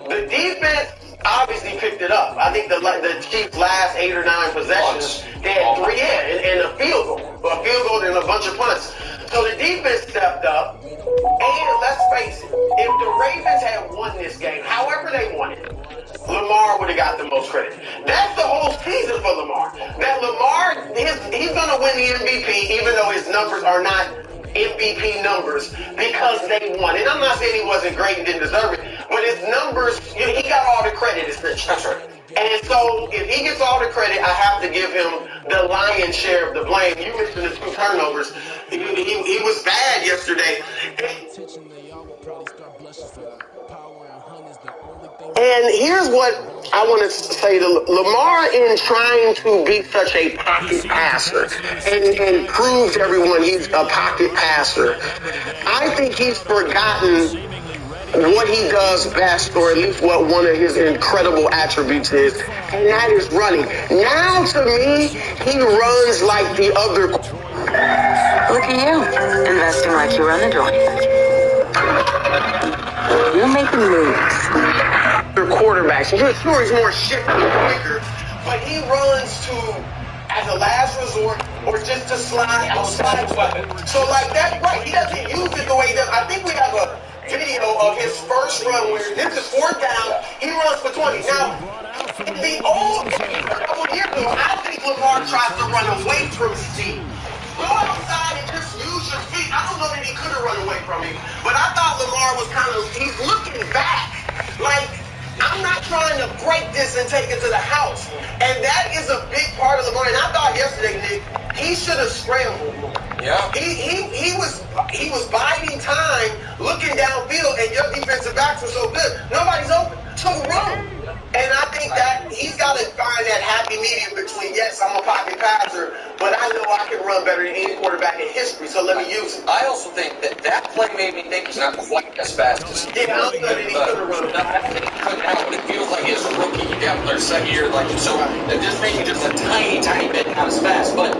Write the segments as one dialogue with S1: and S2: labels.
S1: The defense obviously picked it up. I think the Chiefs' last 8 or 9 possessions, they had 3 and a field goal and a bunch of punts. So the defense stepped up. And let's face it, if the Ravens had won this game, however they won it, Lamar would have got the most credit. That's the whole season for Lamar. That Lamar, he's going to win the MVP, even though his numbers are not MVP numbers, because they won. And I'm not saying he wasn't great and didn't deserve it, but his numbers, he got all the credit, essentially. That's right. And so if he gets all the credit, I have to give him the lion's share of the blame. You mentioned the 2 turnovers. He was bad yesterday. And here's what I want to say to Lamar, in trying to be such a pocket passer and prove to everyone he's a pocket passer. I think he's forgotten what he does best, or at least what one of his incredible attributes is, and that is running. Now, to me, he runs like the other.
S2: Look at you, investing like you run the joint. You're making moves.
S1: Quarterbacks. Sure, he's more shifty and quicker, but he runs as a last resort or just to slide outside. So like that, right? He doesn't use it the way he does. I think we have a video of his first run where this is 4th down. He runs for 20. Now, in the old days, a couple years ago, I think Lamar tries to run away from his team. Go outside and just use your feet. I don't know that he could have run away from him, but I thought Lamar was he's looking back. Like, I'm not trying to break this and take it to the house. And that is a big part of Lamar. And I thought yesterday, Nick, he should have scrambled more. Yeah. He was biding time, looking downfield, and your defensive backs were so good. Nobody's open. So run. And I think that he's got to find that happy medium between, yes, I'm a pocket passer, but I know I can run better than any quarterback in history, so let me use it.
S3: I also think that play made me think he's not quite as fast as
S1: he could have run.
S3: I think he couldn't have, but it feels like he's a rookie down their second year. So it just made me just a tiny, tiny bit not as fast. But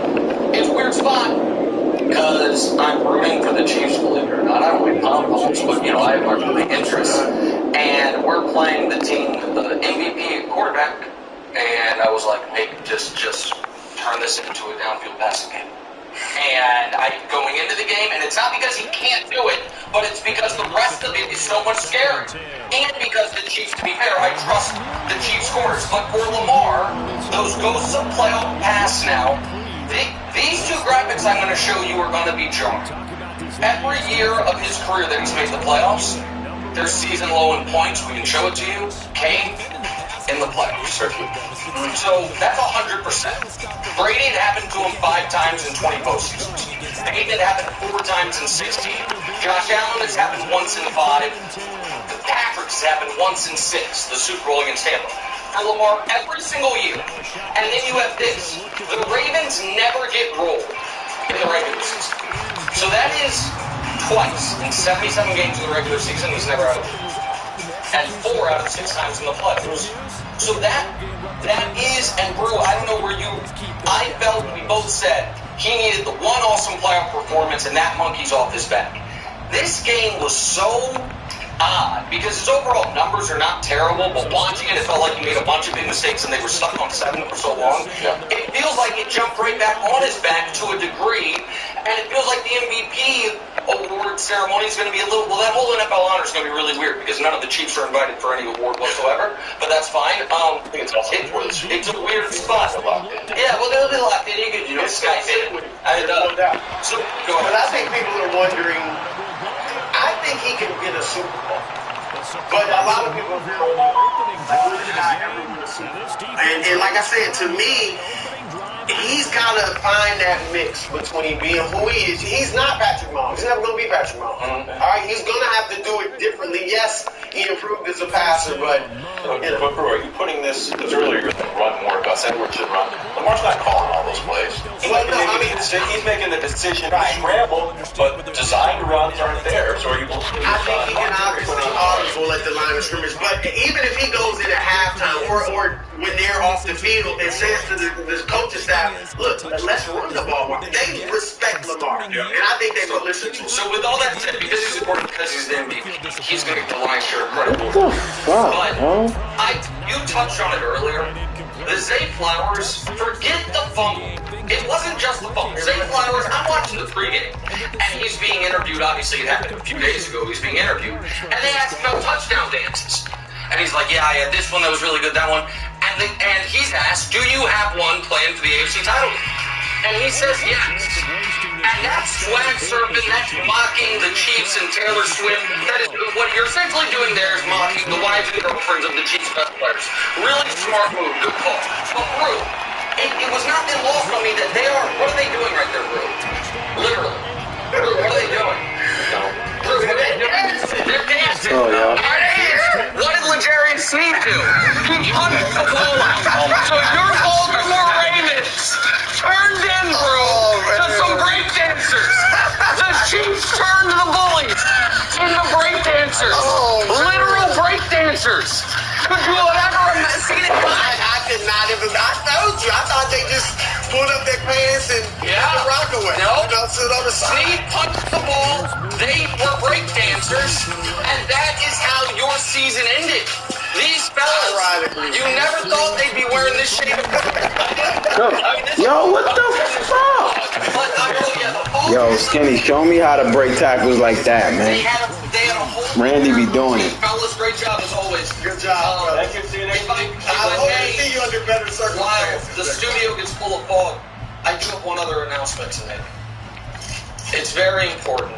S3: it's a weird spot because I'm rooting for the Chiefs, believe it or not. I don't like pom-poms, but, I have my rooting interests. And we're playing the team, the MVP quarterback, and I was like, maybe just turn this into a downfield passing game. And I'm going into the game, and it's not because he can't do it, but it's because the rest of it is so much scary. And because the Chiefs, to be fair, I trust the Chiefs corners. But for Lamar, those ghosts of playoff pass now, these 2 graphics I'm going to show you are going to be jarring. Every year of his career that he's made the playoffs, their season low in points, we can show it to you, came in the playoffs. So that's 100%. Brady, it happened to him 5 times in 20 postseasons. Peyton, it happened 4 times in 16. Josh Allen, it's happened once in 5. The Packers, it's happened once in 6, the Super Bowl against Tampa. For Lamar, every single year. And then you have this. The Ravens never get rolled in the regular season. So that is twice in 77 games in the regular season, he's never out of it. And 4 out of 6 times in the playoffs. So that is, and Brew, I don't know where I felt, we both said, he needed the one awesome playoff performance, and that monkey's off his back. This game was so odd, because his overall numbers are not terrible, but watching it, it felt like he made a bunch of big mistakes, and they were stuck on 7 for so long. Yeah. It feels like it jumped right back on his back to a degree, and it feels like the MVP award ceremony is going to be that whole NFL honor is going to be really weird, because none of the Chiefs are invited for any award whatsoever, but that's fine.
S4: I think it's also
S3: it's a weird spot. Yeah, well, they'll be locked in. You could, Skype it.
S1: So, but I think people are wondering, I think he can get a Super Bowl. But a lot of people are not ever win a Super Bowl. And like I said, to me, he's got to find that mix between being who he is. He's not Patrick Mahomes. He's never going to be Patrick Mahomes. Mm-hmm. All right, he's going to have to do it differently. Yes, he improved as a passer, but
S4: But are you putting this, because earlier you're going to run more, Gus Edwards should run. Lamar's not calling all those plays. He's making the decision to scramble, but designed runs aren't there. So are you going to
S1: I think he can obviously audible at the line of scrimmage, but even if he goes in at halftime or when they're off the field and says to the coaching staff, look, let's run the ball more. They respect Lamar, and I think they will listen to him.
S3: So with all that said, because he's important, because he's the MVP, he's going to get the lion's share of credible.
S5: What the fuck,
S3: But
S5: bro?
S3: you touched on it earlier. The Zay Flowers, forget the fumble. It wasn't just the fumble. Zay Flowers, I'm watching the pregame, and he's being interviewed. Obviously, it happened a few days ago. He's being interviewed, and they asked about touchdown dances. And he's like, yeah, I had this one that was really good, that one. And he's asked, do you have one planned for the AFC title? And he says yes. And that's swag surfing, that's mocking the Chiefs and Taylor Swift. That is what you're essentially doing there is mocking the wives and girlfriends of the Chiefs best players. Really smart move, good call. But Brew, it was not lost on me that they are, what are they doing right there, Brew? Literally. Brew, what are they doing? Brew, they're dancing. They're dancing.
S5: Oh, yeah.
S3: What did L'Jarius Sneed do? He punched the ball out. So your Baltimore Ravens turned in, bro, to some breakdancers. The Chiefs turned the bullies into breakdancers. Literal breakdancers. Could you have ever seen it?
S1: I could not even. I told you. I thought they just pulled up their pants and rock away.
S3: No.
S1: Sit on the side.
S3: Sneed punched the ball. They were breakdancers, and that is how your season ended. These fellas, you never thought they'd be wearing this shape.
S5: Yo, what the fuck? Yo, Skinny, show me how to break tackles like that, man.
S3: They had a whole
S5: Randy be doing it.
S3: Fellas, great job as always.
S1: Good job, bro.
S4: Thank you. See you next week.
S1: I hope to see you under better
S3: While
S1: circumstances.
S3: the studio gets full of fog, I do have one other announcement to make. It's very important.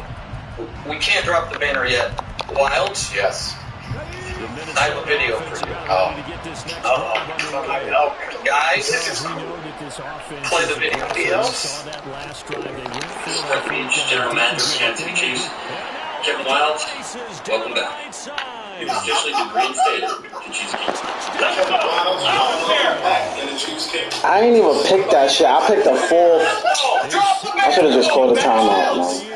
S3: We can't drop the banner yet. Wilds?
S4: Yes.
S3: I have a video for you. Guys, play the video.
S6: Start Beach, General Manager, Kansas City Chiefs. Kevin Wilds, welcome back. It is officially the Green State of the Chiefs Kings.
S5: I ain't even picked that shit. I picked a full. I should have just called a timeout, man.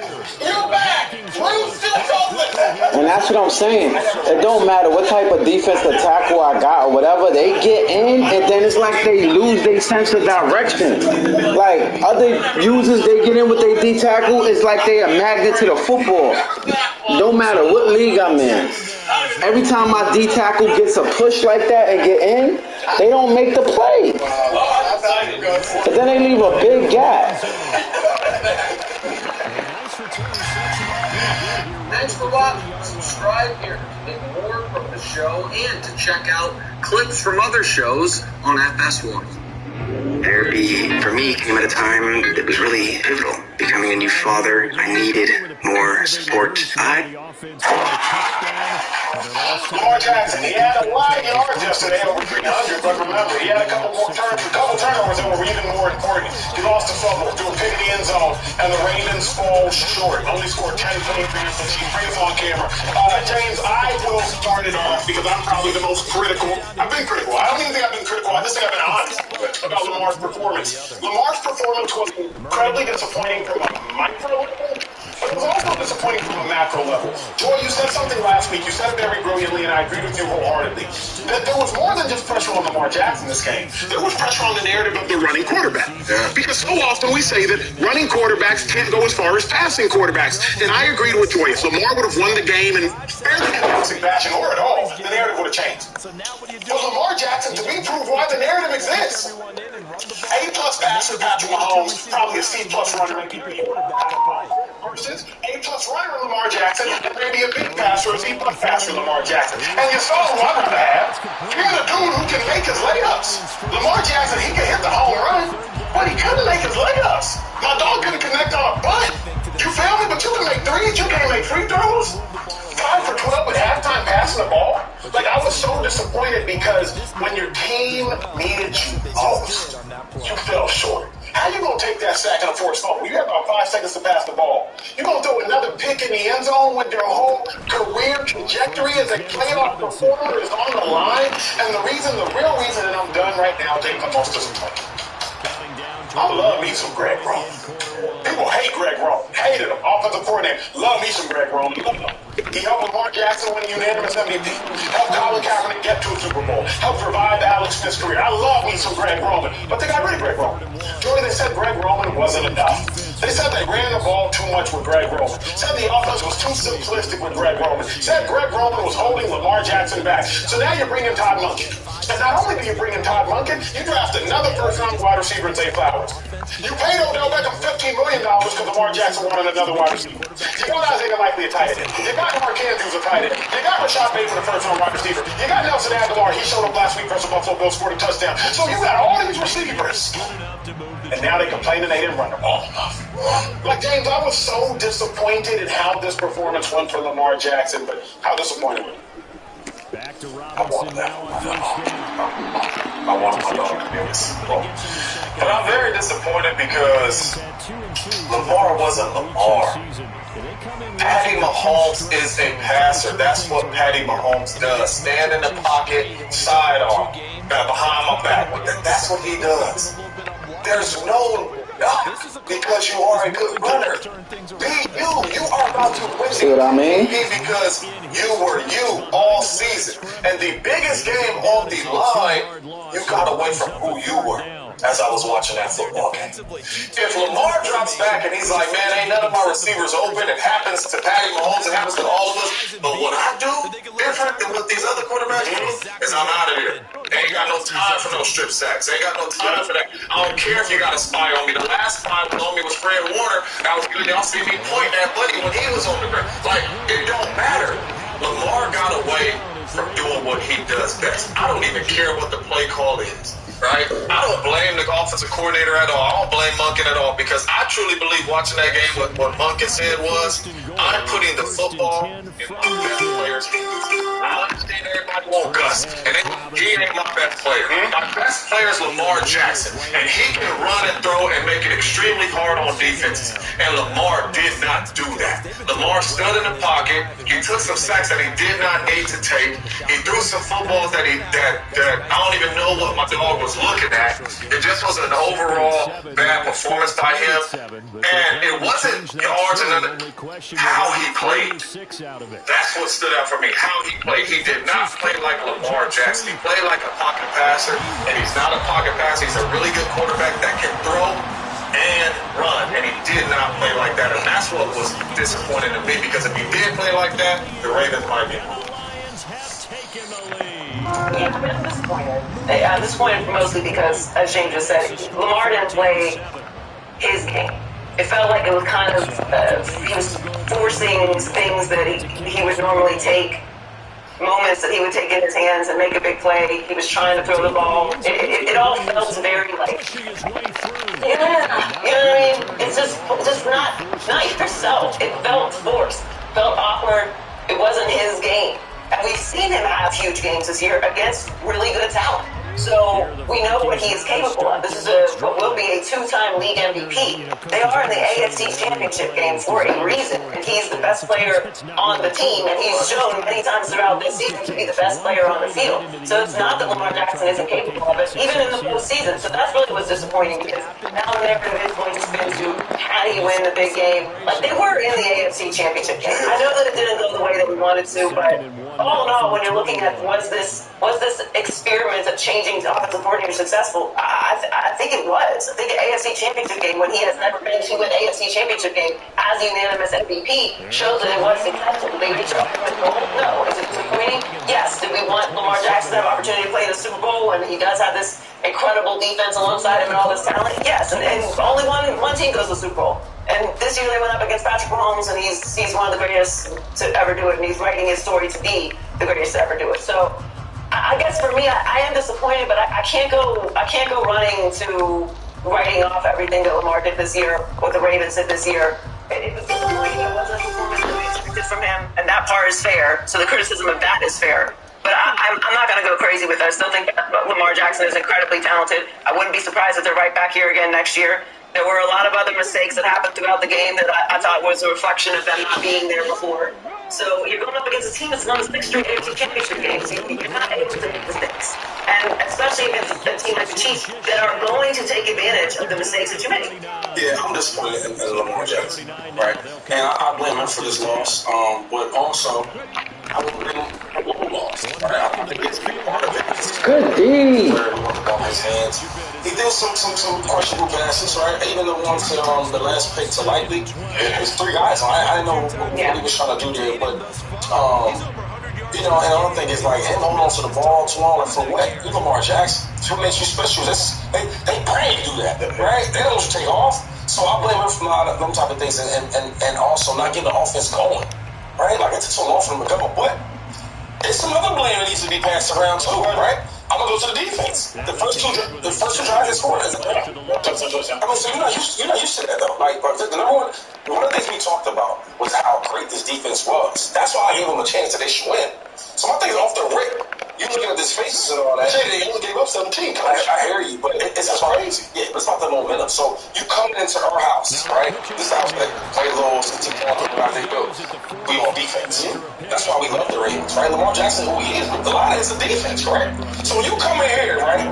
S1: You're back. Bruce still talking.
S5: And that's what I'm saying. It don't matter what type of defensive tackle I got or whatever. They get in, and then it's like they lose their sense of direction. Like other users, they get in with their D tackle. It's like they a magnet to the football. Don't matter what league I'm in. Every time my D tackle gets a push like that and get in, they don't make the play. But then they leave a big gap.
S3: Thanks for watching. Subscribe here to get more from the show and to check out clips from other shows on FS1.
S7: Therapy, for me, came at a time that was really pivotal. Becoming a new father, I needed more support.
S4: Lamar Jackson, he had a lot of yards yesterday, over 300, but remember, he had a couple turnovers that were even more important. He lost a fumble, threw a pick in the end zone, and the Ravens fall short. Only scored 10 points, and she brings on camera. James, I will start it off because I'm probably the most critical. I've been critical. I don't even think I've been critical. I just think I've been honest about Lamar's performance. Lamar's performance was incredibly disappointing from a micro level, but it was also disappointing from a macro level. Joy, you said something last week. You said it very brilliantly, and I agree with you wholeheartedly. That there was more than just pressure on Lamar Jackson this game. There was pressure on the narrative of the running quarterback. Because so often we say that running quarterbacks can't go as far as passing quarterbacks. And I agreed with Joy. If Lamar would have won the game in fairly convincing fashion or at all, the narrative would have changed. But Lamar Jackson, to me, proved why the narrative exists. A-plus passer, Patrick Mahomes, probably a C-plus runner in period. Versus A-plus runner Lamar Jackson, and maybe a big passer, a C-plus passer Lamar Jackson. And you saw who I'm going to have. Here's a dude who can make his layups. Lamar Jackson, he can hit the home run, but he couldn't make his layups. My dog couldn't connect on a butt. You feel me? But you can make threes, you can't make free throws. 5 for 12 at halftime passing the ball. Like, I was so disappointed because when your team needed you most, you fell short. How you going to take that sack and a forced fumble? You have about 5 seconds to pass the ball. You're going to throw another pick in the end zone when your whole career trajectory as a playoff performer is on the line. And the real reason that I'm done right now, James, I'm most disappointed. I love me some Greg Roman. People hate Greg Roman. Hated him. Offensive coordinator. Love me some Greg Roman. He helped Lamar Jackson win a unanimous MVP. Helped Colin Kaepernick get to a Super Bowl. Helped revive Alex Smith's career. I love me some Greg Roman. But they got rid of Greg Roman. Joey, they said Greg Roman wasn't enough.
S1: They said they ran the ball too much with Greg Roman. Said the offense was too simplistic with Greg Roman. Said Greg Roman was holding Lamar Jackson back. So now you're bringing Todd Monken. And not only do you bring in Todd Monken, you draft another first-round wide receiver in Zay Flowers. You paid Odell Beckham $15 million because Lamar Jackson wanted another wide receiver. You got Isaiah Likely a tight end. You got Mark Andrews a tight end. You got Rashad Bateman a first-round wide receiver. You got Nelson Aguilar. He showed up last week versus Buffalo Bills, scored a touchdown. So you got all these receivers. And now they complain that they didn't run the ball enough. Like, James, I was so disappointed in how this performance went for Lamar Jackson, but how disappointed were you?
S4: I want that. I want my dog to be in the Super Bowl. But I'm very disappointed because Lamar wasn't Lamar. Patty Mahomes is a passer. That's what Patty Mahomes does. Stand in the pocket, sidearm, behind my back. That's what he does. There's no because you are a good runner. Be you. You are about to win.
S5: See what I mean?
S4: Because you were you all season. And the biggest game on the line, you got away from who you were. As I was watching that football game. If Lamar drops back and he's like, man, ain't none of my receivers open, it happens to Patty Mahomes, it happens to all of us. But what I do different than what these other quarterbacks do is I'm out of here. Ain't got no time for no strip sacks. Ain't got no time for that. I don't care if you got a spy on me. The last spy was on me was Fred Warner. That was good. Y'all see me pointing at Buddy when he was on the ground. Like, it don't matter. Lamar got away from doing what he does best. I don't even care what the play call is. Right? I don't blame the offensive coordinator at all. I don't blame Monken at all because I truly believe watching that game what Monken said was, I'm putting the football in my best players' hands. I understand everybody won't Gus, and he ain't my best player. My best player is Lamar Jackson, and he can run and throw and make it extremely hard on defenses. And Lamar did not do that. Lamar stood in the pocket. He took some sacks that he did not need to take. He threw some footballs that I don't even know what my dog was looking at. It just was an overall bad performance by him, and it wasn't yards and how he played. That's what stood out for me. How he played. He did not play like Lamar Jackson. He played like a pocket passer, and he's not a pocket passer. He's a really good quarterback that can throw and run, and he did not play like that, and that's what was disappointing to me because if he did play like that, the Ravens might be.
S2: Yeah, I'm disappointed. I'm disappointed mostly because, as James just said, Lamar didn't play his game. It felt like it was kind of, he was forcing things that he would normally take, moments that he would take in his hands and make a big play. He was trying to throw the ball. It all felt very like, you know what I mean? It's just not yourself. It felt forced, felt awkward. It wasn't his game. And we've seen him have huge games this year against really good talent. So we know what he is capable of. This is what will be a two-time league MVP. They are in the AFC Championship game for a reason. And he's the best player on the team. And he's shown many times throughout this season to be the best player on the field. So it's not that Lamar Jackson isn't capable of it, even in the postseason. So that's really what's disappointing because now the narrative is going to spin to how do you win the big game. Like they were in the AFC Championship game. I know that it didn't go the way that we wanted to, but all in all, when you're looking at was this experiment of changing the offensive coordinator successful, I think it was. I think the AFC Championship game, when he has never been to an AFC Championship game as a unanimous MVP, shows that it was successful. Did they reach out with goal? No. Is it disappointing? Yes. Did we want Lamar Jackson to have an opportunity to play the Super Bowl and he does have this incredible defense alongside him and all this talent? Yes. And only one team goes to the Super Bowl. And this year they went up against Patrick Mahomes, and he's one of the greatest to ever do it, and he's writing his story to be the greatest to ever do it. So I guess for me, I am disappointed, but I can't go running to writing off everything that Lamar did this year, what the Ravens did this year. It was disappointing. It wasn't a performance that we expected from him, and that part is fair. So the criticism of that is fair. But I'm not going to go crazy with it. I still think that Lamar Jackson is incredibly talented. I wouldn't be surprised if they're right back here again next year. There were a lot of other mistakes that happened throughout the game that I thought was a reflection of them not being there before. So you're going up against a team that's won 6 straight AFC Championship games. You're not able to make mistakes. And especially against a team like the Chiefs that are going to take advantage of the mistakes that you make.
S1: Yeah, I'm disappointed in Lamar Jackson, right? And I blame him for this loss. But also, I would blame him for what we lost, right? I think it's a big part of it.
S5: Good D.
S8: His hands. He did some questionable passes, right? Even the ones to the last pick to Likely. There's 3 guys. I didn't know what he was trying to do there, but you know, and another thing is like him holding on to the ball too long. Like for what? You Lamar Jackson. It's what makes you special. They pray you do that, right? They don't take off. So I blame him for a lot of them type of things, and also not getting the offense going, right? Like it took so long for them to go, but there's some other blame that needs to be passed around too, right? I'm gonna go to the defense. The first two drives they scored. I mean, so you're not used to that though. Like the number one of the things we talked about was how great this defense was. That's why I gave them a chance that they should win. So my thing is off the rip. You looking at his faces and all that. They only gave up 17. I hear you, but it's crazy. Yeah, but it's about the momentum. So you coming into our house, right? This house that play a little they do. We on defense. That's why we love the Ravens, right? Lamar Jackson, who he is, a lot of it's the defense, right? So when you come in here, right,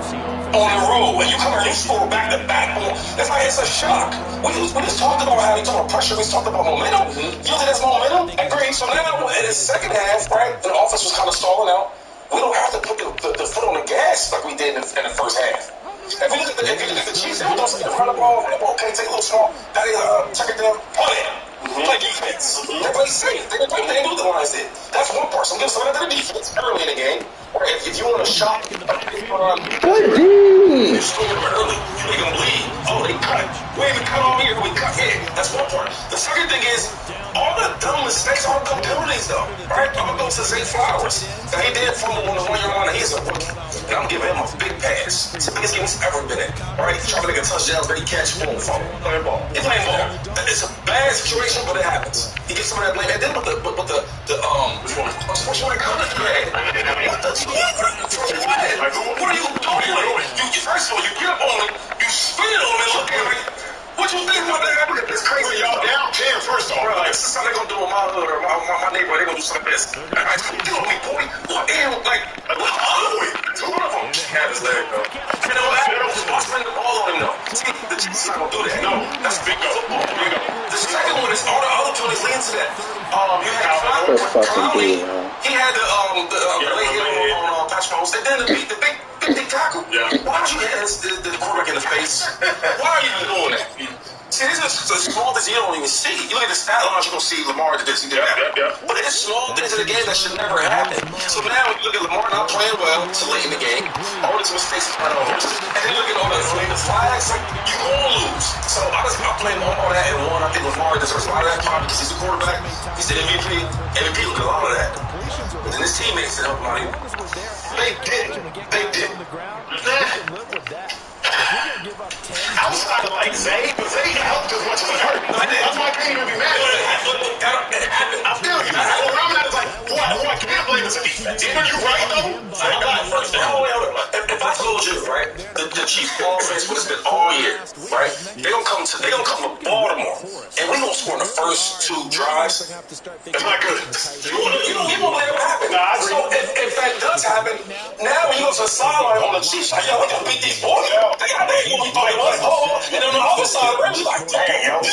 S8: on the road, and you come here, you score back to back, it's like it's a shock. We just talked about how he talked about pressure. We talked about momentum. Usually that's momentum. Agreed. So now in the second half, right, the offense was kind of stalling out. We don't have to put the foot on the gas like we did in the first half. If you look at the Chiefs, they don't run the ball, okay, take a little small, check it down, punt it. Play defense. They play safe. They do what the Lions did. That's one part. So I'm giving some of that to the defense early in the game. Or if you want to shot, you score them early. You make them bleed. Oh, they cut. We ain't even cut on here. We cut here. That's one part. The second thing is, all the dumb mistakes, all the dumb penalties, though. Right? I'm going to go to Zay Flowers. Now, he did fumble on the 1-yard line. He's a rookie. And I'm giving him a big pass. It's the biggest game he's ever been in. All right? He's trying to make a touchdown, but he catch, boom, fumble. Playing ball. He's playing ball. It's a bad situation, but it happens. He gets some of that blame. And then with the which one? What are you doing? First of all, you get up on him, you spin it on him and look at him. What you think about that? It's crazy. Y'all down 10 first off. Bro, this is how they gonna do in my hood or my neighborhood. They gonna do something like this. Get on me, boy. And like, two of them had his leg, though. You know what? I spin the ball on him, though. See, the Chiefs not gonna do that. No, that's big football. The second one is all the other penalties lead to that. You had Conley. He had the lay hit on Patrick Mahomes. And then the big tackle. Yeah. Why would you hit the quarterback in the face? Why are you doing that? See, these are the small things you don't even see. You look at the stat lines, you're going to see Lamar did this, he did that. But it's small things in the game that should never happen. So now when you look at Lamar not playing well to late in the game, all these mistakes are turnovers, and then you look at all the flags, like, you're going to lose. So I blame all that and one. I think Lamar deserves a lot of that part because he's a quarterback. He's the MVP. MVP look at a lot of that. But then his teammates didn't help him out either. They did. Outside of like Zay, but Zay helped as much as it hurt. That's why I can't even be mad at it. I feel you. When I'm not like, who I can't blame is the defense. Either you right though, I got it first down. If I told you, right, the Chiefs offense would have been all year, right? They gonna come to Baltimore, and we gonna score in the first 2 drives. It's not good. You don't let it happen. So if that does happen, now when you go to the sideline on the Chiefs, like, yo, we gonna beat these boys. They got that. We thought it was. And then on the other side, we're just like, damn. We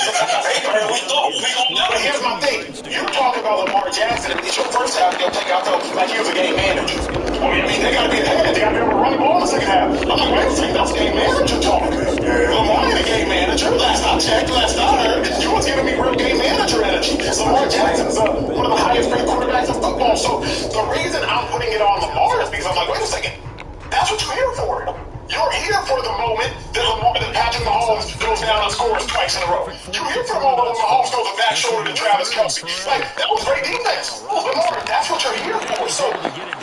S8: thought we gonna do it. Here's my thing. You talk about Lamar Jackson. It's your first half. They'll take out though, like he was a game manager. I mean, they gotta be ahead. They gotta be able to run the ball in the second half. I'm like, wait a second, that's game manager talk. Lamar ain't a game manager. Last I checked, last I heard, you was giving me real game manager energy. Lamar Jackson's one of the highest paid quarterbacks in football. So the reason I'm putting it on Lamar is because I'm like, wait a second, that's what you're here for. You're here for the moment that Patrick Mahomes goes down and scores twice in a row. You're here for the moment when Mahomes goes a back shoulder to Travis Kelce. Like, that was great defense. Lamar, that's what you're here for. So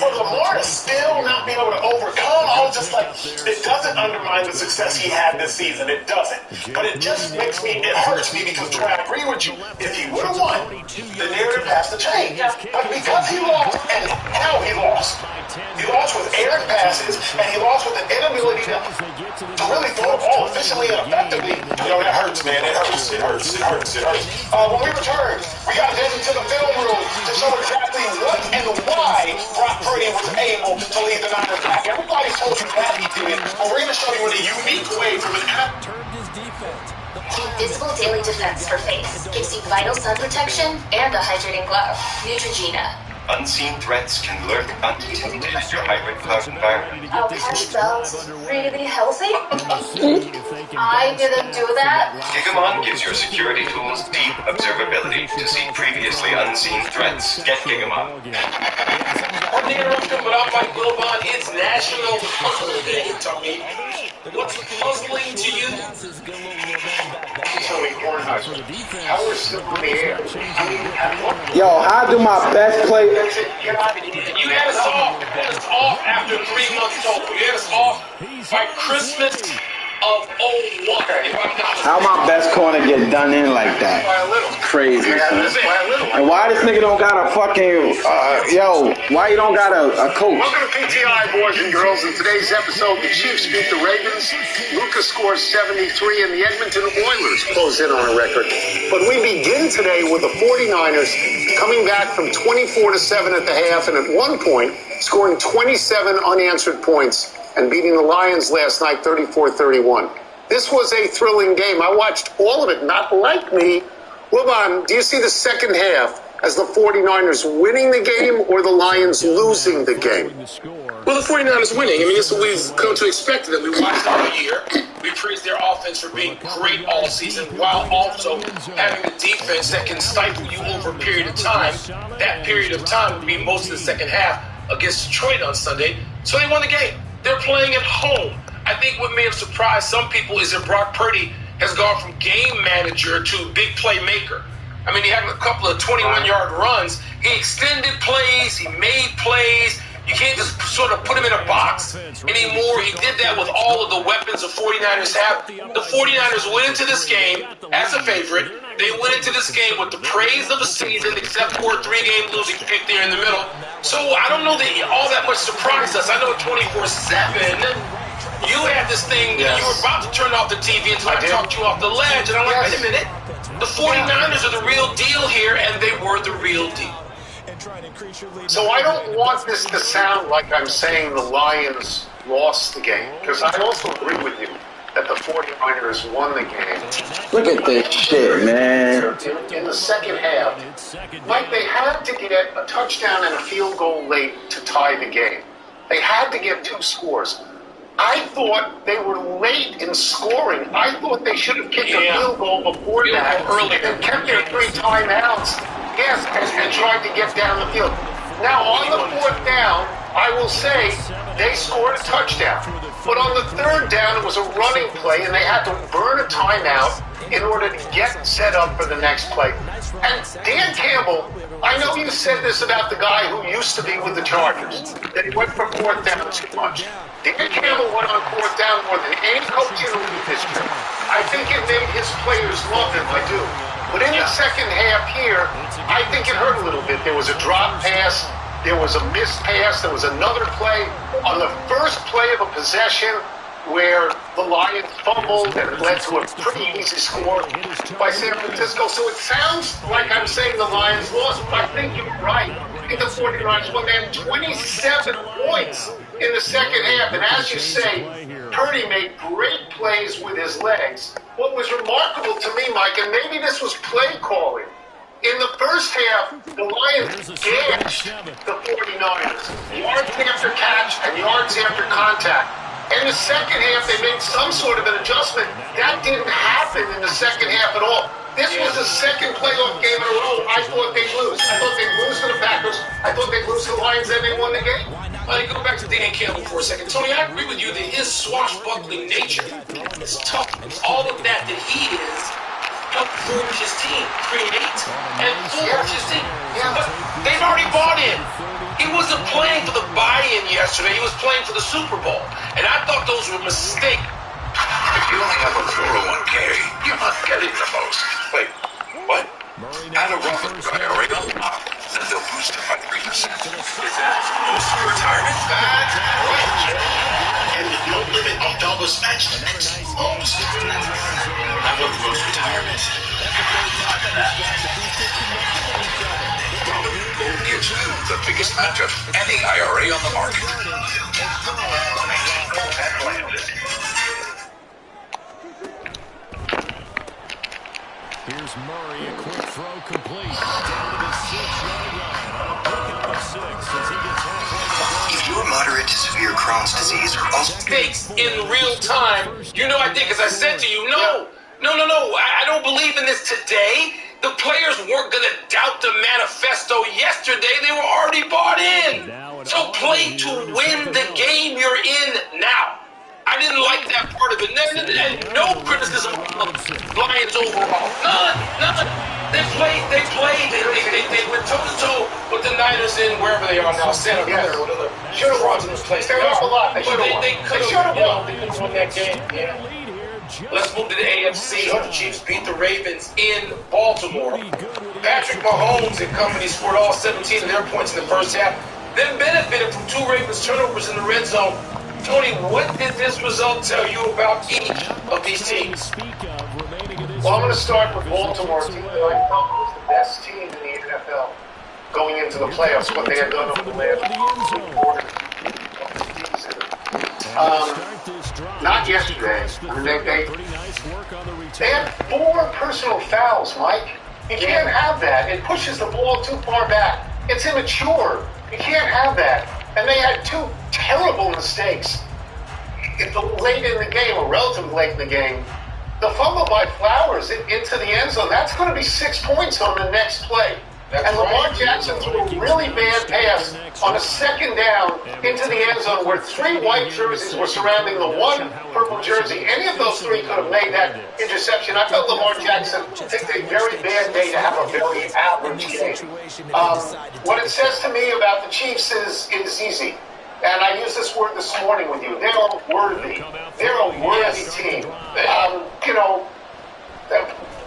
S8: for Lamar to still not be able to overcome, I was just like, it doesn't undermine the success he had this season. It doesn't. But it just makes me, it hurts me because I agree with you. If he would have won, the narrative has to change. But because he lost and how he lost. He lost with errant passes, and he lost with an inability to really throw the ball efficiently and effectively. You know, that hurts, man. It hurts. When we return, we got to get into the film room to show exactly what and why Brock Purdy was able to lead the Niners back. Everybody's told you that he did, but we're going to show you in a unique way from an app.
S9: Invisible Daily Defense for Face gives you vital sun protection and a hydrating glow. Neutrogena. Unseen threats can lurk undetected in your hybrid cloud environment.
S10: Okay, sounds really healthy. I didn't do that.
S9: Gigamon gives your security tools deep observability to see previously unseen threats. Get Gigamon.
S3: On the interruption, but I'm Mike Wilbon. It's National Puzzle Day, Tony. What's puzzling to you?
S8: Tony Kornheiser. How are still in the air?
S5: Yo, how do my best play?
S3: You had us off after 3 months total. You had us off by Christmas of 01.
S5: How my best corner get done in like that? Crazy, son. And why this nigga don't got a fucking, why you don't got a coach?
S8: Welcome to PTI, boys and girls. In today's episode, the Chiefs beat the Ravens. Lucas scores 73, and the Edmonton Oilers close in on a record. But we begin today with the 49ers coming back from 24-7 at the half, and at one point scoring 27 unanswered points and beating the Lions last night 34-31. This was a thrilling game. I watched all of it, not like me. Wilbon, do you see the second half as the 49ers winning the game or the Lions losing the game?
S3: Well, the 49ers winning. I mean, this is what we've come to expect of them. We watched all year. We praised their offense for being great all season while also having a defense that can stifle you over a period of time. That period of time would be most of the second half against Detroit on Sunday. So they won the game. They're playing at home. I think what may have surprised some people is that Brock Purdy has gone from game manager to big playmaker. I mean, he had a couple of 21-yard runs. He extended plays. He made plays. You can't just sort of put him in a box anymore. He did that with all of the weapons the 49ers have. The 49ers went into this game as a favorite. They went into this game with the praise of a season, except for a 3-game losing streak there in the middle. So I don't know that all that much surprised us. I know at 24-7, you had this thing, you were about to turn off the TV until I talked you off the ledge. And I'm like, wait a minute. The 49ers are the real deal here, and they were the real deal.
S8: So I don't want this to sound like I'm saying the Lions lost the game, because I also agree with you that the 49ers won the game.
S5: Look at this shit, man.
S8: In the second half, Mike, they had to get a touchdown and a field goal late to tie the game. They had to get 2 scores. I thought they were late in scoring. I thought they should have kicked a field goal before that and kept their 3 timeouts. Yes, and tried to get down the field. Now, on the 4th down, I will say they scored a touchdown. But on the 3rd down, it was a running play, and they had to burn a timeout in order to get set up for the next play. And Dan Campbell, I know you said this about the guy who used to be with the Chargers, that he went for 4th down too much. Dan Campbell went on 4th down more than any coach in the league this year. I think it made his players love him, I do. But in the second half here, I think it hurt a little bit. There was a drop pass. There was a missed pass. There was another play on the first play of a possession where the Lions fumbled and it led to a pretty easy score by San Francisco. So it sounds like I'm saying the Lions lost, but I think you're right. I think the 49ers won. They had 27 points in the second half. And as you say, Purdy made great plays with his legs. What was remarkable to me, Mike, and maybe this was play calling, in the first half, the Lions gashed the 49ers. Yards after catch and yards after contact. In the second half, they made some sort of an adjustment. That didn't happen in the second half at all. This was the second playoff game in a row I thought they'd lose. I thought they'd lose to the Packers. I thought they'd lose to the Lions, and they won the game.
S3: Let me go back to Dan Campbell for a second. Tony, I agree with you that his swashbuckling nature is tough. All of that he is helped forge his team, create and forge his team. But they've already bought in. He wasn't playing for the buy-in yesterday. He was playing for the Super Bowl. And I thought those were mistakes.
S11: If you only have a 401k, you're not getting the most. Wait, what? Add a Roth IRA on top, then they'll boost it by 3%. Is that boost your retirement?
S8: That's right. And with no limit on dollars matched to next boost.
S11: I will boost retirement. Gold gives you the biggest match of any IRA on the market.
S12: Here's Murray, a quick throw complete. Down to the 6-yard line.
S7: Crohn's disease are also
S8: mistakes in real time. You know I did, because I said to you, no. I don't believe in this today. The players weren't going to doubt the manifesto yesterday. They were already bought in. So play to win the game you're in now. I didn't like that part of it. And no criticism of Lions overall. None. They went toe-to-toe with the Niners in wherever they are now, Santa Clara or whatever. Should have won this place. They lost a lot. They should have won. They couldn't win that game. Yeah. Let's move to the AFC. The Chiefs beat the Ravens in Baltimore. Patrick Mahomes and company scored all 17 of their points in the first half, then benefited from 2 Ravens turnovers in the red zone. Tony, what did this result tell you about each of these teams?
S12: Well, I'm going to start with Baltimore, a team that I felt was the best team in the NFL going into the playoffs, what they had done over the last 2 quarters. Not yesterday. I mean, they had 4 personal fouls, Mike. You can't have that. It pushes the ball too far back. It's immature. You can't have that. And they had 2 terrible mistakes late in the game, or relatively late in the game. The fumble by Flowers into the end zone, that's going to be 6 points on the next play. And Lamar Jackson threw a really bad pass on a second down into the end zone where 3 white jerseys were surrounding the 1 purple jersey. Any of those 3 could have made that interception. I felt Lamar Jackson picked a very bad day to have a very average game. What it says to me about the Chiefs is easy. And I used this word this morning with you. They're worthy. They're a worthy team.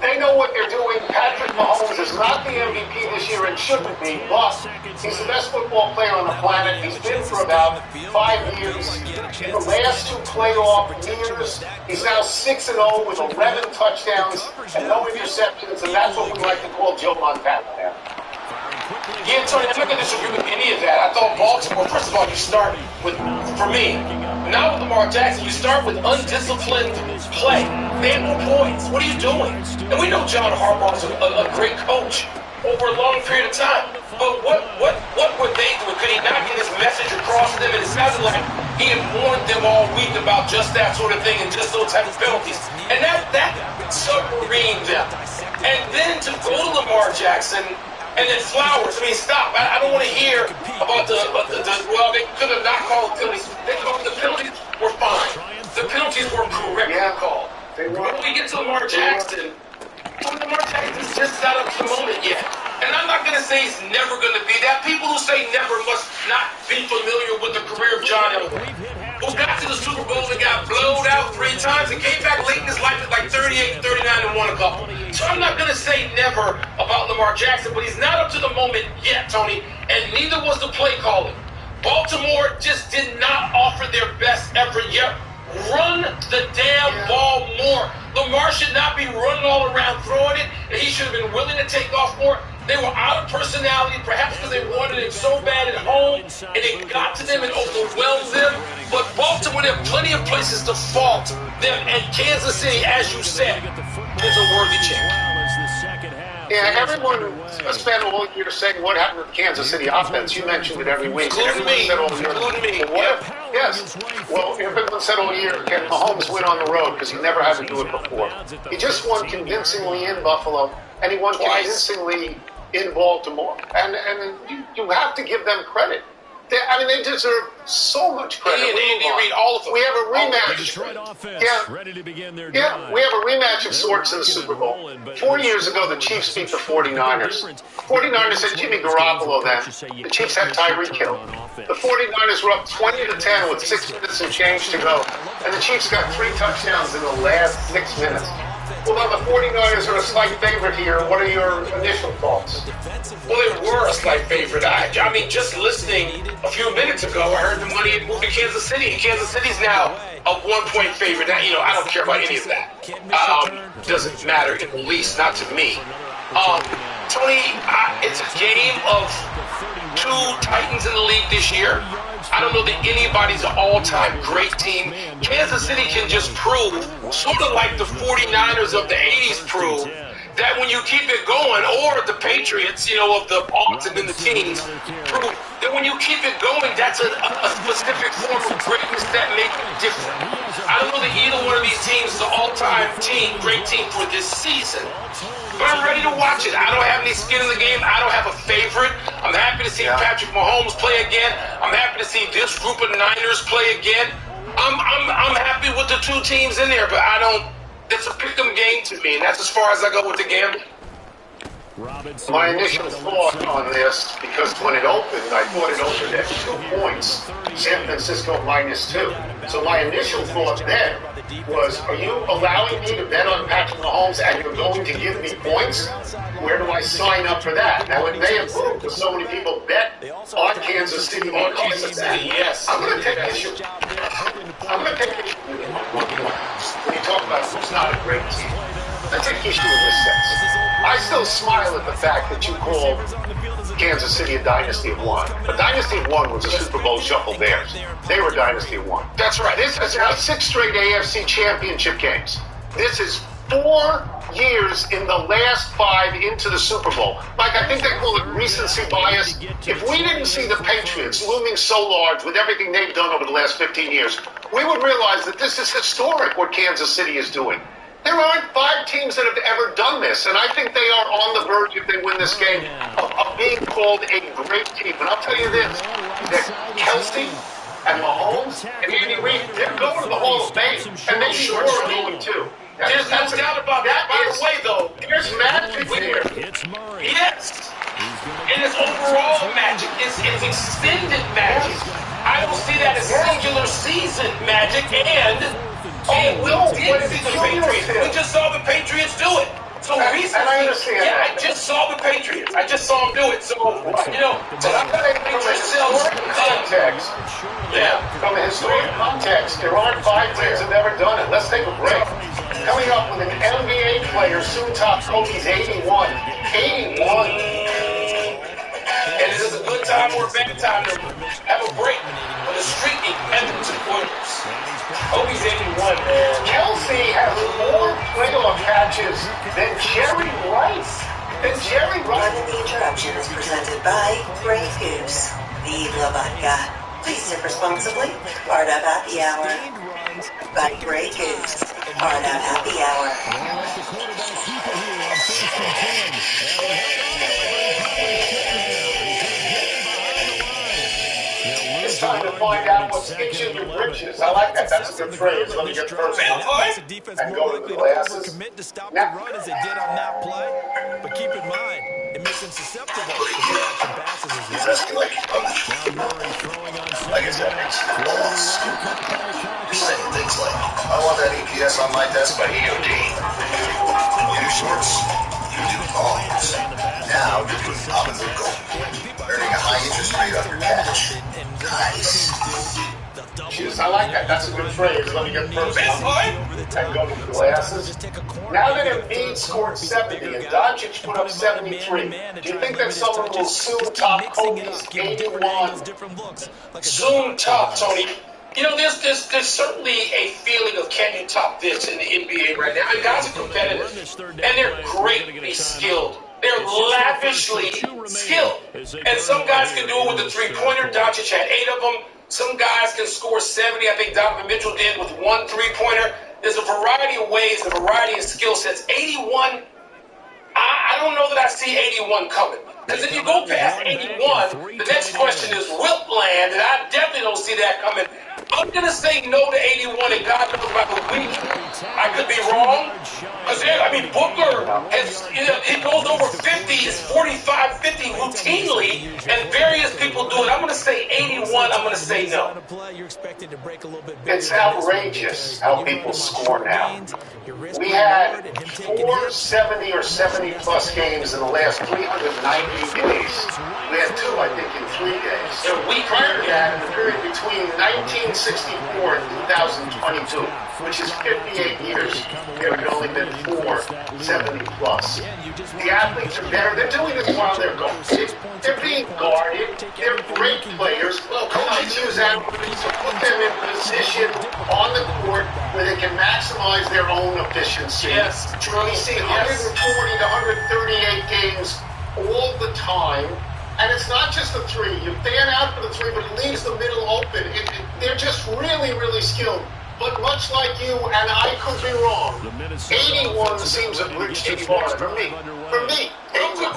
S12: They know what they're doing. Patrick Mahomes is not the MVP this year and shouldn't be, but he's the best football player on the planet. He's been for about 5 years. In the last 2 playoff years, he's now 6-0 with 11 touchdowns and no interceptions, and that's what we like to call Joe Montana now.
S8: Yeah, Tony, I'm not going to disagree with any of that. I thought Baltimore, first of all, you start with, for me, not with Lamar Jackson, you start with undisciplined play. They had no points. What are you doing? And we know John Harbaugh's a great coach over a long period of time. But what were they doing? Could he not get his message across to them? And it sounded like he had warned them all week about just that sort of thing and just those type of penalties. And that submarined them. And then to go to Lamar Jackson and then Flowers, I mean, stop. I don't want to hear about well, they could have not called the penalties. The penalties were fine. The penalties were correctly called. When we get to Lamar Jackson, Lamar Jackson's just not up to the moment yet. And I'm not going to say he's never going to be that. People who say never must not be familiar with the career of John Elway, who got to the Super Bowl and got blowed out 3 times and came back late in his life at like 38, 39, and won a couple. So I'm not going to say never about Lamar Jackson, but he's not up to the moment yet, Tony, and neither was the play calling. Baltimore just did not offer their best effort yet. Run the damn ball more. Lamar should not be running all around throwing it, and he should have been willing to take off more. They were out of personality, perhaps because they wanted it so bad at home, and it got to them and overwhelmed them. But Baltimore, there are plenty of places to fault them, and Kansas City, as you said, is a worthy champ.
S12: Yeah, everyone spent all year saying what happened to the Kansas City offense. You mentioned it every week.
S8: Including me.
S12: Yes. Well, everyone said all year, can Mahomes win on the road? Because he never had to do it before. He just won convincingly in Buffalo, and he won convincingly in Baltimore. And you have to give them credit. They deserve so much credit.
S8: Andy Reid, all of them.
S12: We have a rematch. We have a rematch of sorts in the Super Bowl. 4 years ago, the Chiefs beat the 49ers. The 49ers had Jimmy Garoppolo then. The Chiefs had Tyreek Hill. The 49ers were up 20-10 with 6 minutes and change to go. And the Chiefs got 3 touchdowns in the last 6 minutes. Well, now the 49ers are a slight favorite here. What are your initial thoughts?
S8: Well, they were a slight favorite. I mean, just listening a few minutes ago, I heard the money had moved to Kansas City. Kansas City's now a 1-point favorite. Now, I don't care about any of that. Doesn't matter in the least, not to me. Tony, it's a game of 2 Titans in the league this year. I don't know that anybody's an all-time great team. Kansas City can just prove, sort of like the 49ers of the 80s proved, that when you keep it going, or the Patriots, you know, of the aughts and then the teens, prove that when you keep it going, that's a specific form of greatness that makes it different. I don't know that either one of these teams is an all-time team, great team for this season. But I'm ready to watch it. I don't have any skin in the game. I don't have a favorite. I'm happy to see Patrick Mahomes play again. I'm happy to see this group of Niners play again. I'm happy with the two teams in there, but I don't. It's a pick-em game to me, and that's as far as I go with the gambling.
S12: My initial thought on this, because when it opened, I thought it opened at 2 points, San Francisco -2. So my initial thought then was, are you allowing me to bet on Patrick Mahomes and you're going to give me points? Where do I sign up for that? Now, it may have moved because so many people bet on Kansas City because of that.
S8: Yes.
S12: I'm going to take issue. I'm going to take issue with it. When you talk about who's not a great team, I take issue in this sense. I still smile at the fact that you call Kansas City a dynasty of one. A dynasty of one was a Super Bowl shuffle Bears. They were a dynasty of one.
S8: That's right.
S12: This is now 6 straight AFC championship games. This is 4 years in the last 5 into the Super Bowl. Like, I think they call it recency bias. If we didn't see the Patriots looming so large with everything they've done over the last 15 years, we would realize that this is historic what Kansas City is doing. There aren't 5 teams that have ever done this, and I think they are on the verge, if they win this game, of being called a great team. And I'll tell you this, that Kelsey and Mahomes and Andy Reid, they're going to the Hall of Fame, and they sure are going too.
S8: There's no doubt about that. By the way, though,
S12: there's magic here.
S8: Yes. And it's overall magic. It's extended magic. I don't see that as singular season magic, and we just saw the Patriots do it. So recently,
S12: and I understand
S8: I just saw the Patriots. I just saw them do it. So, you know,
S12: from a historic context, from a historic context, there aren't 5 teams that have ever done it. Let's take a break. Coming up with an NBA player, soon top Kobe's 81. 81.
S8: And it is a good time or a bad time to have a break for the streaking Edmonton Oilers. Kobe's 81, man.
S12: Kelsey has more playoff catches than Jerry Rice.
S13: Pardon the interruption is presented by Grey Goose. Vive la vodka. Please sip responsibly. Part of Happy Hour. By Grey Goose. Part of Happy Hour.
S12: It's time to find out what's itching your britches. I like that. That's a good phrase. Let me get first and go to the glasses.
S14: Now, run as it did on that play, but keep in mind, it makes him susceptible to play action passes as well.
S11: He's asking like I guess that makes sense. You're saying things like, I want that EPS on my desk by EOD. You do shorts, you do volumes. Now you're doing optical, earning a high interest rate on your cash. Nice.
S12: I like that. That's a good phrase. Let me get first and go to the glasses. Now that Embiid scored 70 and Doncic put up 73, do you think that someone will soon top Kobe's 81?
S8: Soon top, Tony. You know, there's certainly a feeling of can you top this in the NBA right now. And guys are competitive, and they're greatly skilled. They're lavishly skilled. And some guys can do it with a three-pointer. Doncic had 8 of them. Some guys can score 70. I think Donovan Mitchell did with 1 three-pointer. There's a variety of ways, a variety of skill sets. 81, I don't know that I see 81 coming. Because if you go past 81, the next question is Wilt land, and I definitely don't see that coming. I'm going to say no to 81, and God knows about the week. I could be wrong. Because, I mean, Booker has, he goes over 50, it's 45, 50 routinely, and various people do it. I'm going to say 81, I'm going to say no.
S12: It's outrageous how people score now. We had 4 70 or 70-plus games in the last 390 days. We had 2, I think, in 3 days. So prior to that, in the period between 1964 and 2022, which is 58 years, there had only been 4 70-plus. The athletes are better. They're doing this while they're going. They're being guarded. They're great players. Coaches use analytics to put them in position on the court where they can maximize maximize their own efficiency.
S8: Yes, true.
S12: We see 140 to 138 games all the time. And it's not just the three. You fan out for the three, but it leaves the middle open. They're just really, really skilled. But much like you, and I could be wrong, 81 seems a bridge too far for me. For me.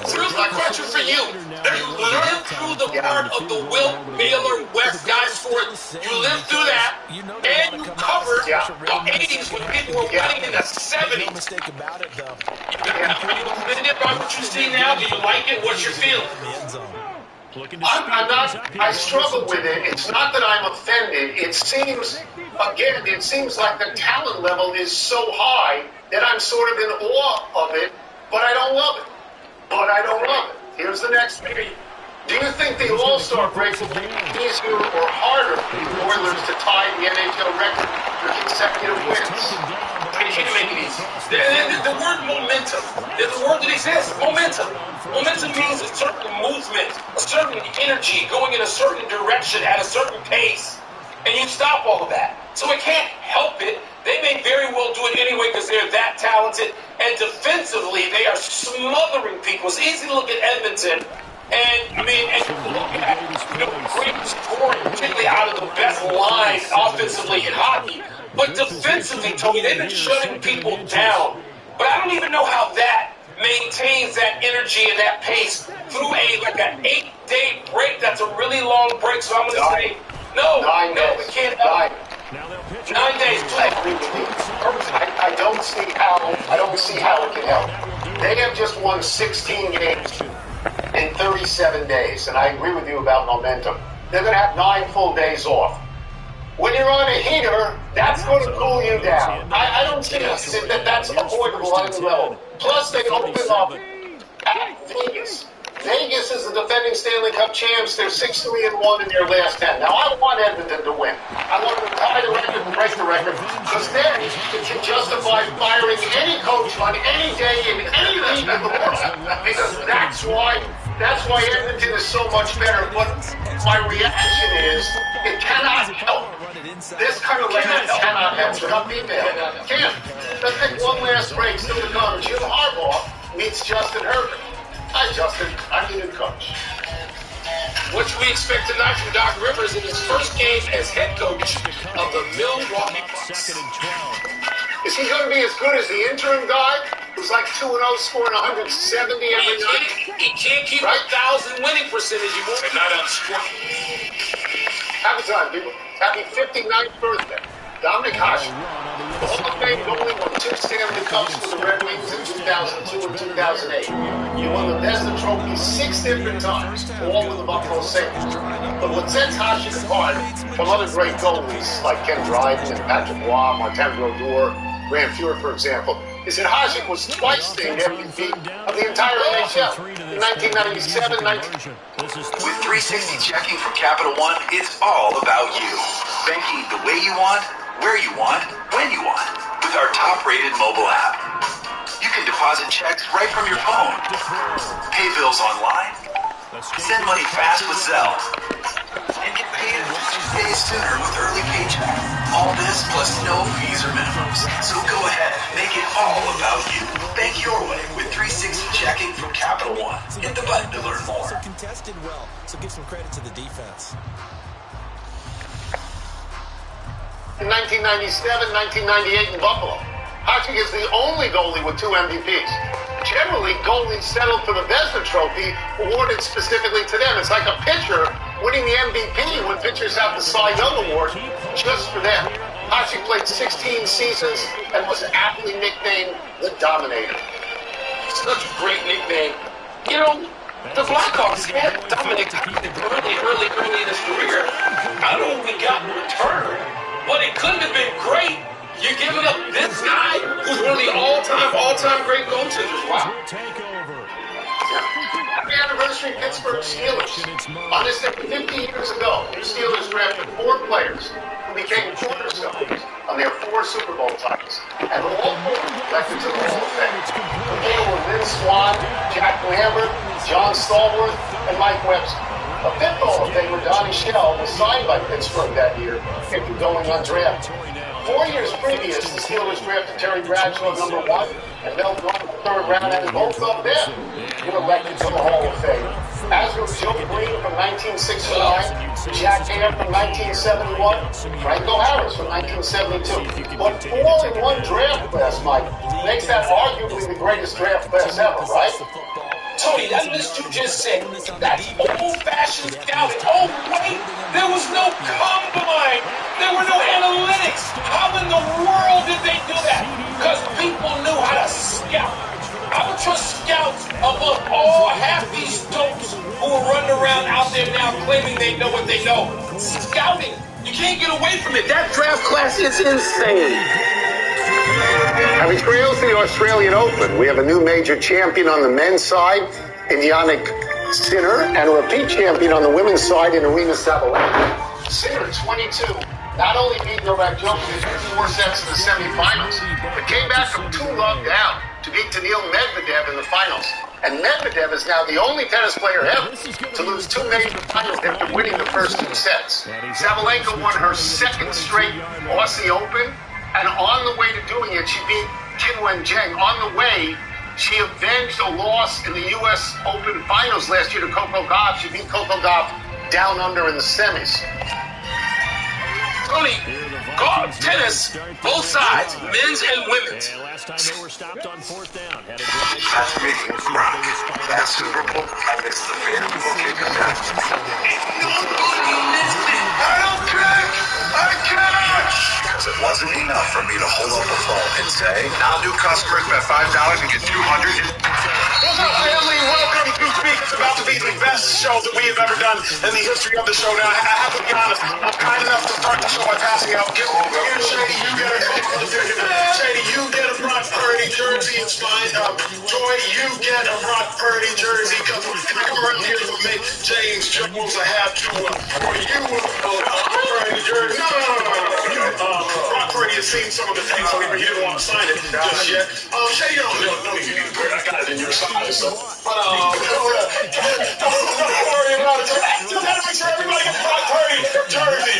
S8: Here's my question for you. You lived through the part of the Wilt Miller West guys for it. You lived through that, and you covered the 80s when people were winning in the 70s.
S14: No mistake about it, though.
S8: Are you offended by what you see now? Do you like it? What's your feeling?
S12: I'm not, I struggle with it. It's not that I'm offended. It seems like the talent level is so high that I'm sort of in awe of it, but I don't love it. Here's the next thing. Do you think the All-Star break will be easier or harder for the Oilers to tie the NHL record for consecutive wins?
S8: I can't make it easy. The word momentum is the word that exists. Momentum. Momentum means a certain movement, a certain energy going in a certain direction at a certain pace. And you stop all of that. So it can't help it. They may very well do it anyway because they're that talented. And defensively, they are smothering people. It's easy to look at Edmonton and look at great scoring, particularly out of the best line offensively in hockey. But defensively, Tony, they've been shutting people down. But I don't even know how that maintains that energy and that pace through an 8-day break. That's a really long break. So I'm going to say, no, we can't help it. 9 days play.
S12: I don't see how it can help. They have just won 16 games in 37 days, and I agree with you about momentum. They're going to have 9 full days off. When you're on a heater, that's going to cool you down. I don't see that that's avoidable on any level. Plus, they open up at Vegas. Vegas is the defending Stanley Cup champs. They're 6-3-1 in their last 10. Now, I want Edmonton to win. I want them to tie the record and break the record, because then it can justify firing any coach on any day in any league in the world. Because that's why Edmonton is so much better. But my reaction is, it cannot help. This kind of record cannot help. Can't. Let's take one last break. Still to come. Jim Harbaugh meets Justin Herbert. Hi, Justin. I'm your new coach.
S8: What should we expect tonight from Doc Rivers in his first game as head coach of the Milwaukee Bucks?
S12: Is he going to be as good as the interim guy who's like 2-0, scoring 170 every night?
S8: He can't keep 1,000 winning percentage. You won't. And not on score.
S12: Happy time, people. Happy 59th birthday. Dominic Hasek. The Hall of Fame only won 2 Stanley Cups with the Red Wings in 2002 and 2008. He won the Vezina Trophy 6 different times, all with the Buffalo Sabres. But what sets Hasek apart from other great goalies like Ken Dryden and Patrick Roy, Martin Brodeur, Graham Fuhrer, for example, is that Hasek was twice named MVP of the entire NHL in 1997,
S11: With 360 checking from Capital One, it's all about you. Banking the way you want, where you want, when you want, with our top-rated mobile app. You can deposit checks right from your phone, pay bills online, send money fast with Zelle, and get paid 2 days sooner with early paycheck. All this plus no fees or minimums. So go ahead, make it all about you. Bank your way with 360 checking from Capital One. Hit the button to learn more.
S14: Also contested well, so give some credit to the defense.
S12: In 1997, 1998 in Buffalo, Hasek is the only goalie with 2 MVPs. Generally, goalies settle for the Vezina Trophy, awarded specifically to them. It's like a pitcher winning the MVP when pitchers have the Cy Young Award just for them. Hasek played 16 seasons and was aptly nicknamed the Dominator.
S8: Such a great nickname. You know, the Blackhawks had Dominic early in his career. I don't know if we got in return, but it couldn't have been great. You're giving up this guy who's one of the all-time great goaltenders. Wow.
S12: Happy anniversary, Pittsburgh Steelers. On this day 50 years ago, the Steelers drafted 4 players who became cornerstones on their 4 Super Bowl titles, and all 4 elected to the Hall of Fame. They were Lynn Swann, Jack Lambert, John Stallworth, and Mike Webster. A 5th Hall of Famer, Donnie Shell, was signed by Pittsburgh that year after going undrafted. 4 years previous, the Steelers drafted Terry Bradshaw #1 and Mel Blount in the 3rd round, and both of them were elected to the Hall of Fame. As were Joe Green from 1969, Jack Hare from 1971, Franco Harris from 1972. But 4 in one draft class, Mike, makes that arguably the greatest draft class ever, right?
S8: Tony, that list you just said, that's old-fashioned scouting. Oh, wait, there was no combine. There were no analytics. How in the world did they do that? Because people knew how to scout. I would trust scouts above all half these dopes who are running around out there now claiming they know what they know. Scouting, you can't get away from it. That draft class is insane.
S12: Having trails to the Australian Open, we have a new major champion on the men's side in Yannick Sinner, and a repeat champion on the women's side in Arena Sabalenka. Sinner, 22, not only beat Novak Djokovic in 4 sets in the semifinals, but came back from 2-love down to beat Daniil Medvedev in the finals. And Medvedev is now the only tennis player ever to lose 2 major finals after winning the first 2 sets. Sabalenka won her 2nd straight Aussie Open, and on the way to doing it, she beat Qin Wenjing. On the way, she avenged a loss in the U.S. Open Finals last year to Coco Gauff. She beat Coco Gauff down under in the semis.
S8: Tony, golf, tennis, both sides, men's and women's.
S11: That's me, Brock. That Super Bowl, I missed the fan. Okay, come down. I don't care! I can't! Because it wasn't enough for me to hold up a phone and say, now new customers bet $5 and get $200.
S8: What's up, family? Welcome to Speak. It's about to be the best show that we have ever done in the history of the show. Now, I have to be honest, I'm kind enough to start the show by passing out. Here, Shady, you get a Brock Purdy jersey. It's fine. Joy, you get a Brock Purdy jersey. Because when I come around here to make James Jones, I have to, for you, Brock Purdy jersey. No. Brock Purdy has seen some of the things, so he didn't want to sign it just yet. Shady, don't need to do it. I got it in your size. So. But, don't worry about it. Just gotta make sure everybody gets Brock Purdy jersey.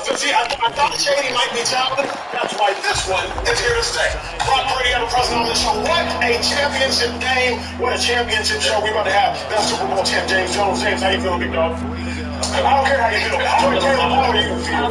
S8: So see, I thought Shady might be talented. That's why this one is here to stay. Brock Purdy ever present on the show. What a championship game. What a championship show we about to have. That Super Bowl champ, James Jones. James, how you feeling, big dog? I don't care how you feel. I don't care how you feel.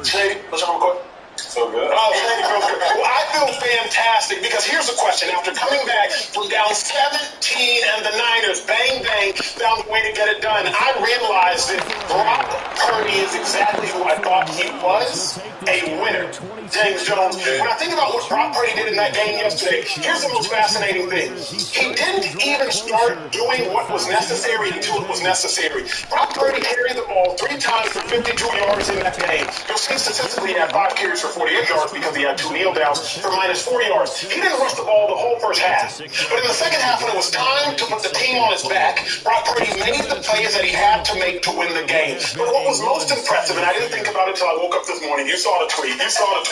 S8: Shady, let's jump on the court. So good. Oh, Shady feels good. Well, I feel fantastic because here's the question. After coming back from down 17 and the Niners, bang, bang, found a way to get it done, I realized that Brock Purdy is exactly who I thought he was, a winner. James Jones. When I think about what Brock Purdy did in that game yesterday, here's the most fascinating thing. He didn't even start doing what was necessary until it was necessary. Brock Purdy carried the ball 3 times for 52 yards in that game. You'll see statistically he had 5 carries for 48 yards because he had 2 kneel downs for -4 yards. He didn't rush the ball the whole first half. But in the second half, when it was time to put the team on his back, Brock Purdy made the plays that he had to make to win the game. But what was most impressive, and I didn't think about it until I woke up this morning, you saw the tweet.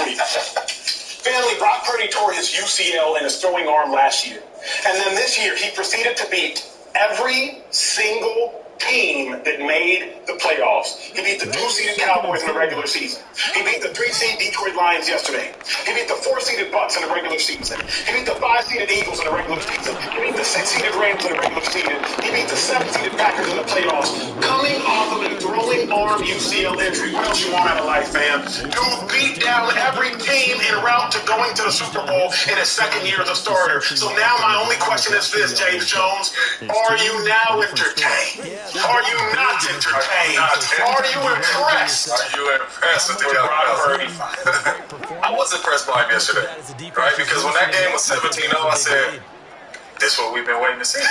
S8: Family, Brock Purdy tore his UCL in his throwing arm last year. And then this year, he proceeded to beat every single team that made the playoffs. He beat the 2-seeded Cowboys in the regular season. He beat the 3-seed Detroit Lions yesterday. He beat the 4-seeded Bucks in the regular season. He beat the 5-seeded Eagles in the regular season. He beat the 6-seeded Rams in the regular season. He beat the 7-seeded Packers in the playoffs. Coming off of a throwing arm UCL injury. What else you want out of life, man? Dude beat down every team en route to going to the Super Bowl in his 2nd year as a starter. So now my only question is this, James Jones. Are you now entertained? Are you not entertained? Are you impressed?
S11: Are you impressed with Brock Purdy? I was impressed by him yesterday, right? Because when that game was 17-0, I said, this is what we've been waiting to see.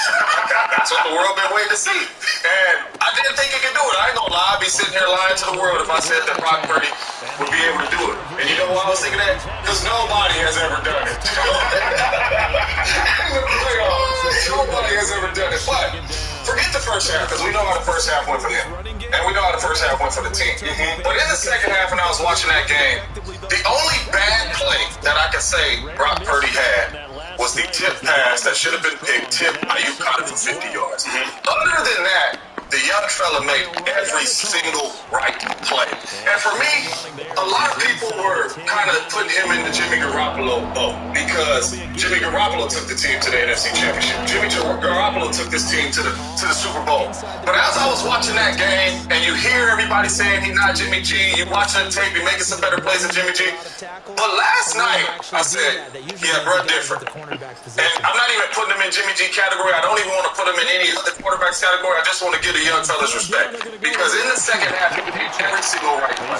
S11: That's what the world been waiting to see. And I didn't think he could do it. I ain't gonna lie. I'd be sitting here lying to the world if I said that Brock Purdy would be able to do it. And you know why I was thinking that? Because nobody has ever done it. Nobody has ever done it. But forget the first half, because we know how the first half went for him. And we know how the first half went for the team. But in the second half, when I was watching that game, the only bad play that I could say Brock Purdy had was the tip pass that should have been picked, tip Ayuk caught it for 50 yards. Other than that, the young fella made every single right play. Every
S8: for me, a lot of people were kind of putting him in the Jimmy Garoppolo boat because Jimmy Garoppolo took the team to the NFC Championship. Jimmy Garoppolo took this team to the Super Bowl. But as I was watching that game, and you hear everybody saying he's not Jimmy G, you watching the tape, you're making some better plays than Jimmy G. But last night, I said, yeah, bro, different. And I'm not even putting him in Jimmy G category. I don't even want to put him in any other quarterback's category. I just want to give the young fellas respect. Because in the second half, he made every single right play.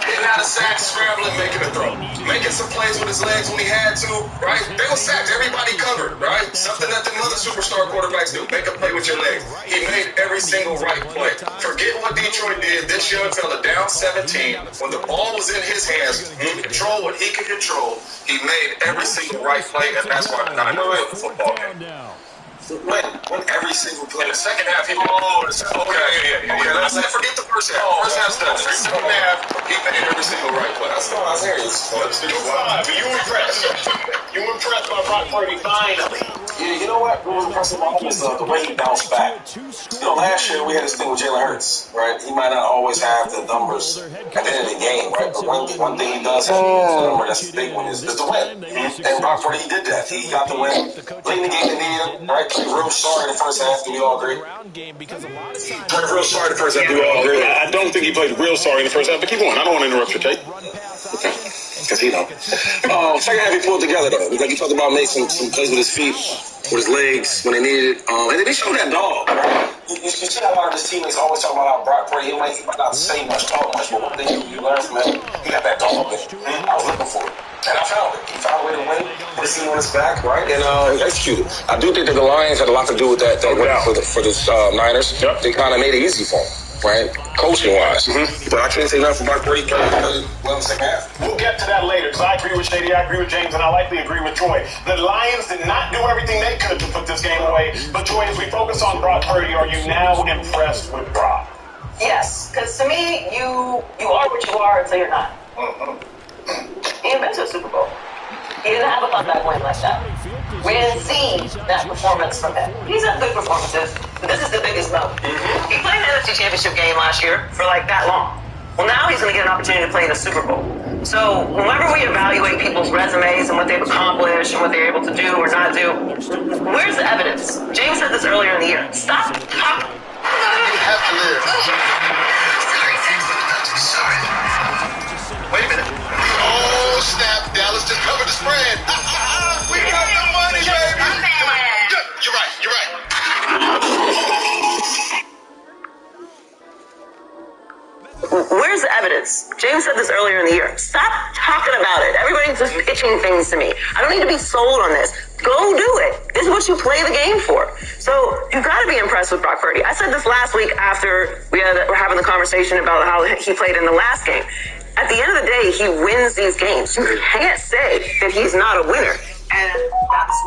S8: Getting out of sacks, scrambling, making a throw. Making some plays with his legs when he had to, right? They were sacked. Everybody covered, right? Something that the other superstar quarterbacks do. Make a play with your legs. He made every single right play. Forget what Detroit did. This young fella down 17. When the ball was in his hands, he could control what he could control. He made every single right play, and that's why I know it was a football game. When every single play. In the second half, he okay, let's not forget the first half. First half's done. The second half, he made every single right play. That's all I was serious.
S12: You impressed? You impressed by Brock Purdy finally?
S4: Yeah, you know what? What was impressive about him is the way he bounced back. You know, last year we had this thing with Jalen Hurts, right? He might not always have the numbers at the end of the game, right? But one thing he does have, the number that's a big one, is the win. And Brock Purdy, he did that. He got the win. Late in the game, they needed him, right? Played real sorry in the first half. Do we all agree?
S8: Played real sorry in the first half. Do we all agree? I don't think he played real sorry in the first half, but keep going. I don't want to interrupt your tape. Because he don't.
S4: Second half, he pulled together, though. Like you talked about, made some plays with his feet, with his legs when they needed it. And then they showed that dog. You see a lot of his teammates always talk about how Brock Purdy, he might not say much, talk much, but one thing you learn from him, he got that dog in him. I was looking for it. And I found it. He found a way to win, put his team on his back, right? And executed. I do think that the Lions had a lot to do with that win for the Niners. Yep. They kind of made it easy for him, right? Coaching-wise. But I can't say nothing for Brock Purdy. Well in the second half.
S12: We'll get to that later, because I agree with Shady, I agree with James, and I likely agree with Troy. The Lions did not do everything they could to put this game away. But Troy, as we focus on Brock Purdy, are you now impressed with Brock?
S2: Yes, because to me, you are what you are until you're not. He ain't been to a Super Bowl. He didn't have a comeback win like that. We didn't see that performance from him. He's had good performances, but this is the biggest moment. He played an NFC Championship game last year for like that long. Well, now he's going to get an opportunity to play in the Super Bowl. So whenever we evaluate people's resumes and what they've accomplished and what they're able to do or not do, where's the evidence? James said this earlier in the year. Stop talking.
S12: You have to live. Sorry. Wait a minute. Oh, snap. Dallas just covered the spread. We got the money, baby. Come on. Good. You're right. You're right.
S2: Where's the evidence? James said this earlier in the year. Stop talking about it. Everybody's just pitching things to me. I don't need to be sold on this. Go do it. This is what you play the game for. So you've got to be impressed with Brock Purdy. I said this last week after we were having the conversation about how he played in the last game. At the end of the day, he wins these games. You can't say that he's not a winner. And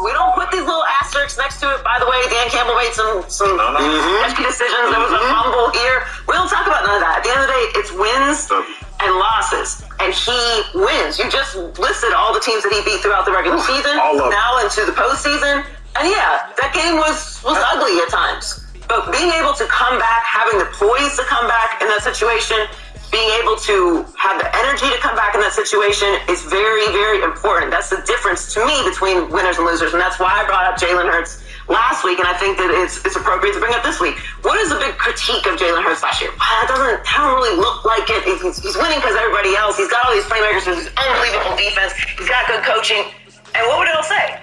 S2: we don't put these little asterisks next to it. By the way, Dan Campbell made some risky decisions. There was a fumble here. We don't talk about none of that. At the end of the day, it's wins and losses. And he wins. You just listed all the teams that he beat throughout the regular season, now into the postseason. And yeah, that game was ugly at times. But being able to come back, having the poise to come back in that situation, being able to have the energy to come back in that situation is very, very important. That's the difference to me between winners and losers, and that's why I brought up Jalen Hurts last week, and I think that it's appropriate to bring up this week. What is the big critique of Jalen Hurts last year? Wow, that don't really look like it. He's winning because everybody else. He's got all these playmakers with his unbelievable defense. He's got good coaching. And what would it all say?